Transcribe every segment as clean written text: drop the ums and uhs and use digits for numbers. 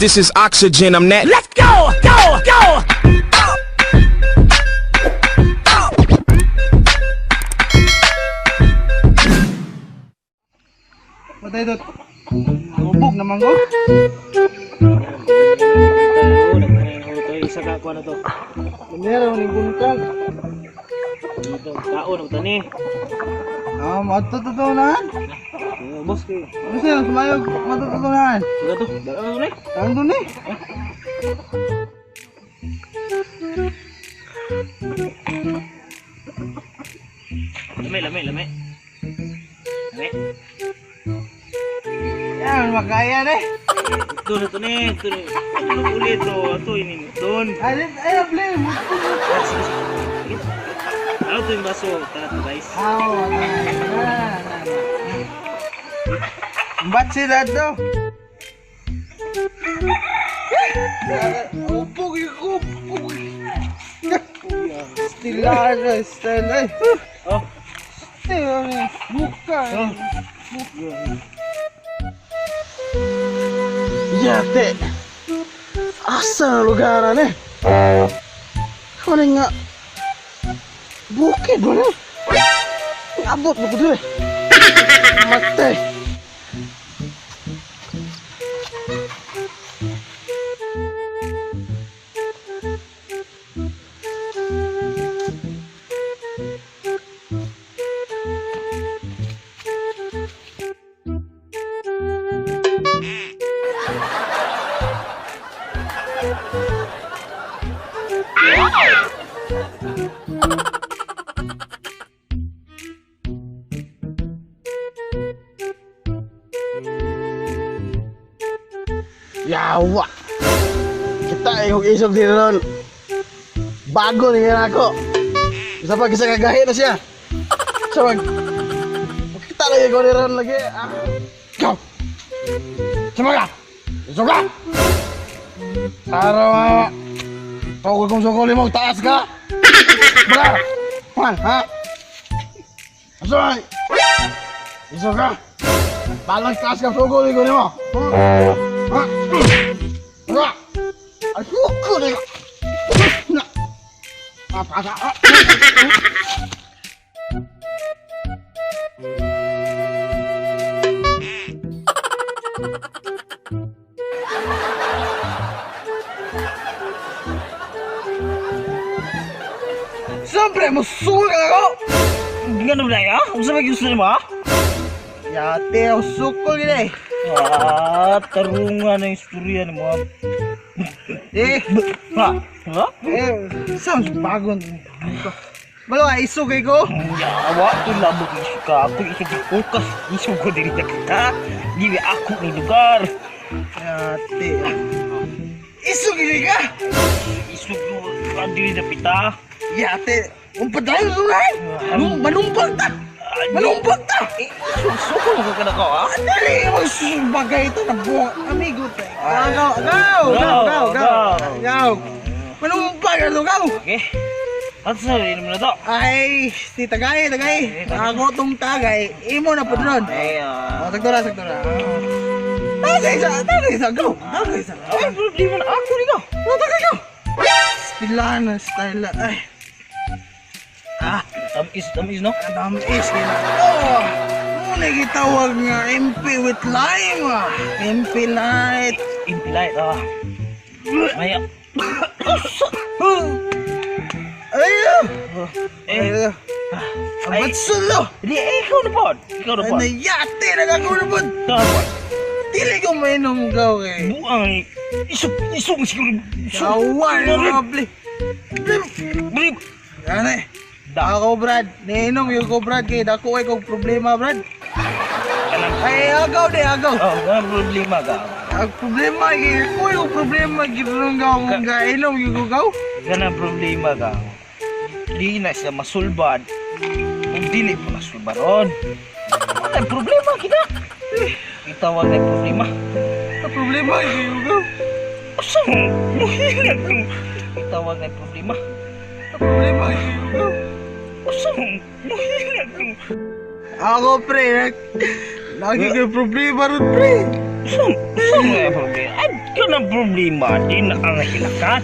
this is oxygen. I'm that. Let's go! Go! Go! Patay dot. Hubog naman ko. Isa ka kuha na to. Meron ni buntag. Dito, taon ang tani. Matututunan. Boss kay. Ano siya sumayog matututunan? Sudah to. Dagan mo ni. Ang dun eh. Lami. Lami. Yan makaya na eh. Ito na to ni. Ito na. Ito ulit to. Ito ini doon. Ay blame. Ano to yung baso? Tara to guys. Ba't sila to? Upog yung upog. Stila. Oh. Stila. Buka. Yate. Asa lugaran eh. Ano nga? Bukid mo na. Abot mo ko doon eh. Matay. Yawa! Kita yung isog din ron. Bago rin yan ako. Isa pa kisa kagahin na siya. So kita lagi ko rin ron lagi. Go! Sama ka! Isog ka! Araw pagod kong sukuli mo, taas ka! Bala! Man, ha? Asal! Isog ka! Balang taas ka sukuli ko ni mo! Ha? Ano? Ay, suko na yun! Na! Papasa! Siyempre, masukol ka ako! Hindi ka naman ya? Kung sa gusto mo ha? Yate, ako sukol gina eh! Tarungan na istorya ni mo. Ha? Sounds bagon. Malo ay isugay ko. Yawa, ito labot ni ka. Ako ikagikukas. Isog ko diri na kita. Hindi ako ni lugar. Yate. Isugay ka? Isog ko diri na pita. Yate, umpadayon sunay. Manumpag ta. Manumpag ta. Suko mo ka na ko ha? Dali, magbagay ito na buong amigo tayo. Go. Manumpag na lugaw. Okay. At sabihin mo na to. Ay, si tagay. Ako tong tagay. Imo na po doon. Ay, Sagtura. Tagay sa. Go. ay, problema na ako ni ka. Tagay go. Stilaan na style. Ay. Tamis no? Adam is kina. Muna gitawag nga MP with lime. MP light. Impilit Maya. Ay. Abat sulo. Hindi, ikaw na po. Nayate na ako na po. Dapat. Dili ko mainom gaw eh. Buang isog siguro. Awan mga bli. Brib. Yan eh. Ako Brad. Ninong yung ko Brad kay dako ay kong problema Brad. Ay agaw. Oh, ganang problema ka. Ang problema kay ko yung problema ginong gaw kung gainom yung gaw. Ganang problema ka. Di na siya masulbad. Kung dili mo nasulbaron. Ang problema kita. Itawag na problema. Ang problema kay yung gaw. Asang muhilag mo. Itawag na problema. Ang problema kay yung gaw. Asang muhilag mo. Ako pre, lagi kay problema ron pre. Saan nga problema? Ay, ka na problema. Di na ka nahilakat.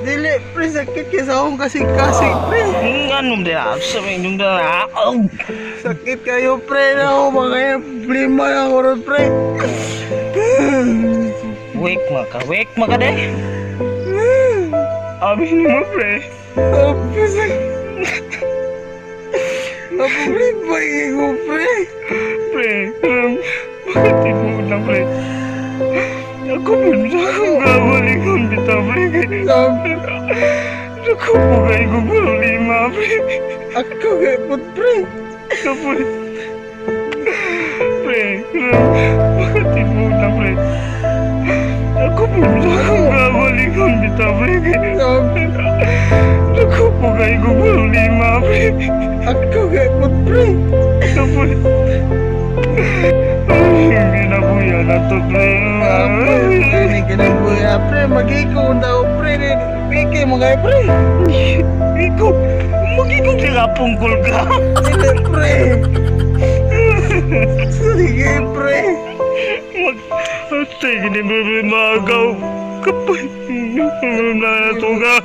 Dili, pre, sakit kaya sa akong kasing-kasing, pre. Anong dila? Sabi nung dila. Sakit kayo, pre, na ako. Mga problema na ako ron, pre. Wake maka deh. Abis ni mo, pre. Apa problema ko, pre? Pre, bakit tinuod lang, pre? Ako pun akong gawalikan kita, pre. Ako po kayo kong problema, pre. Ako gaypon, pre. Kapon. Pre, bakit tinuod lang, pre? Ako po akong gawalikan kita, pre. Ako po kayo kong problema, pre. Ako gaypon, pre. Kapon. Hindi na po yan ato, pre. Ini kinabuya, pre. Mag-ikaw daw, pre. Piki mo kayo, pre. Ikaw, magiging pungkol ka. Hindi, pre. Sige, pre. Ate, gini bebe magaw. Kapay, na ito ka.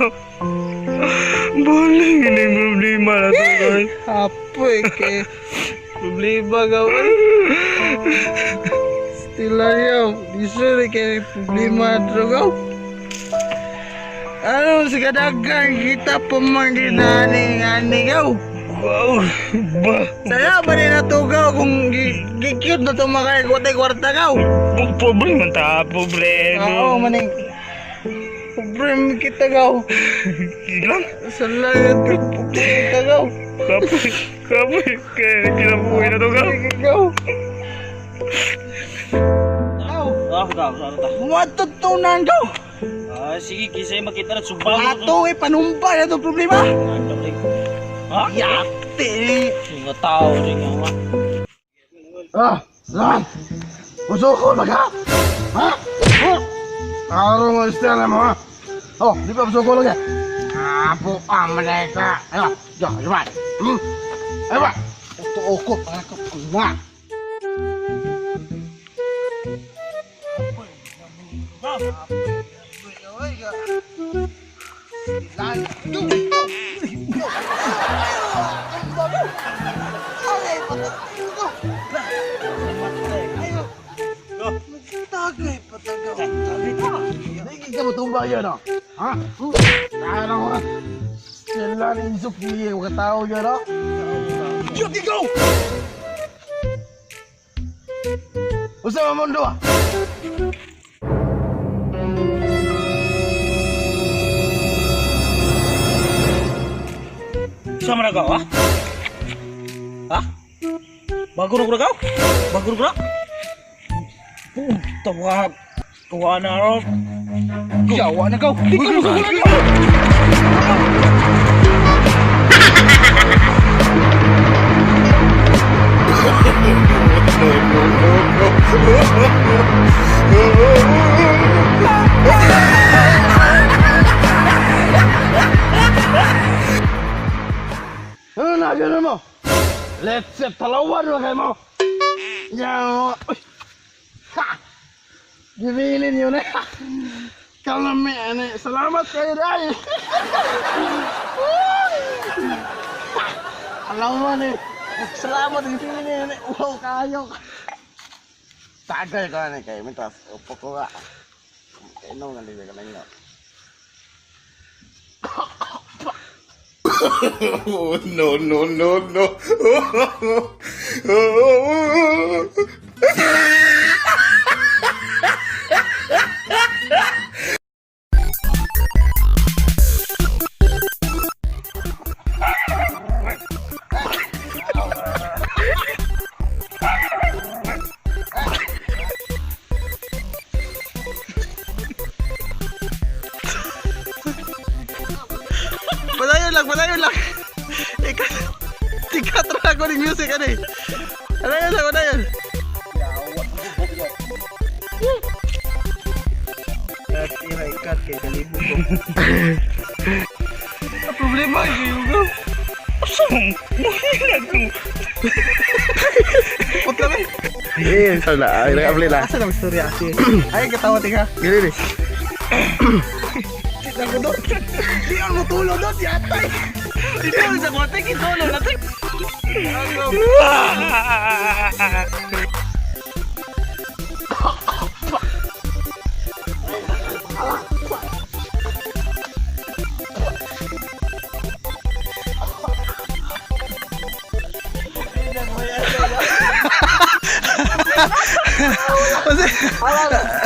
Balik, gini problema na ito ka. Apoy, ke. Problema gawin. Stila yaw. Bisa rin kayo problema drogaw. Ano, sa kadagang kita pamangginani gaw. Wow, ba? Saya ba rin natugaw kung gikiyot na tumakay kwarta gaw? Problema ta, problema. Oo, maning. Problem kita gaw. Ilang? Salamat kita gaw. Kapay, kaya kinabuhay na ito ka. Gaw. Gaw, Matutunan gaw. sige, kisay makita na subang. Ato panumpa na itong problema. Ha? Yate. Mga tao rin nga. Lan. Gusto ko baga? Ha? Aron mo istela mo ha? Di pa gusto ko lagi? Apo mereka. Ayo, coba. Ayo, Pak. Untuk okut aku punya. Tagay patagaw. Hindi ka matumba yan, no? Ha? Kaya mo, sila rin sukiye, huwag tao yan, no? Shoot, ikaw! Usa mo mundo, ah? Sama na kau, ha? Ha? Bago na kau? Bago na kau? Tawa na ron. Jawa na kau. Di ka magugulan niyo. Ano na gano'n mo? Let's set talawan mo kayo mo. Yan mo. Ha! Gibilin yun eh. Kalami, ane. Salamat kayo dahil. Alam mo eh. Salamat gibilin yun eh. Wow, kayo. Tagay ka na kayo. Mintas, upo ko nga. Ino nga libe ka na yun. Oh, no, no, no, no. Malayo lang. Tiga ako ng music ano eh. Malayo lang. Ikat kay kalibog ko. Problema kayo ko. Saan? Mahilag mo. Putla ba? Eh, sana. Ay, nag-apply na. Asa lang istorya kasi. Ay, katawa tika. Gini, Sitang ko doon. Di ako matulog doon, yatay. Dito ako sa bote, kitulog natin.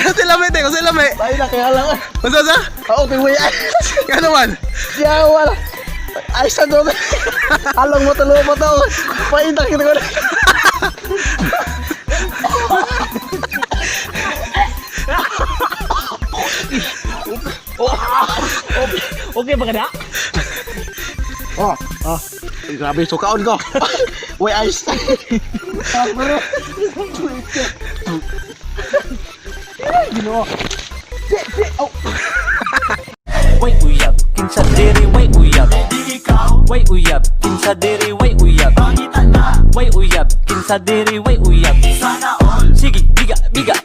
Kasi lamay, te. Kasi lamay. Tayo na, kaya lang. Masa sa? Oo, kay Waya. Ano man? Siya, wala. Ay, sa doon. Alang mo, talo mo to. Paintak kita ko na. Okay ba ka na? Oh. Grabe, sukaon ko. Uy, ayos. Gino. Way uyab, kinsa diri way uyab. Way uyab, kinsa diri way uyab. Way uyab, kinsa diri way uyab. Sige, biga, biga,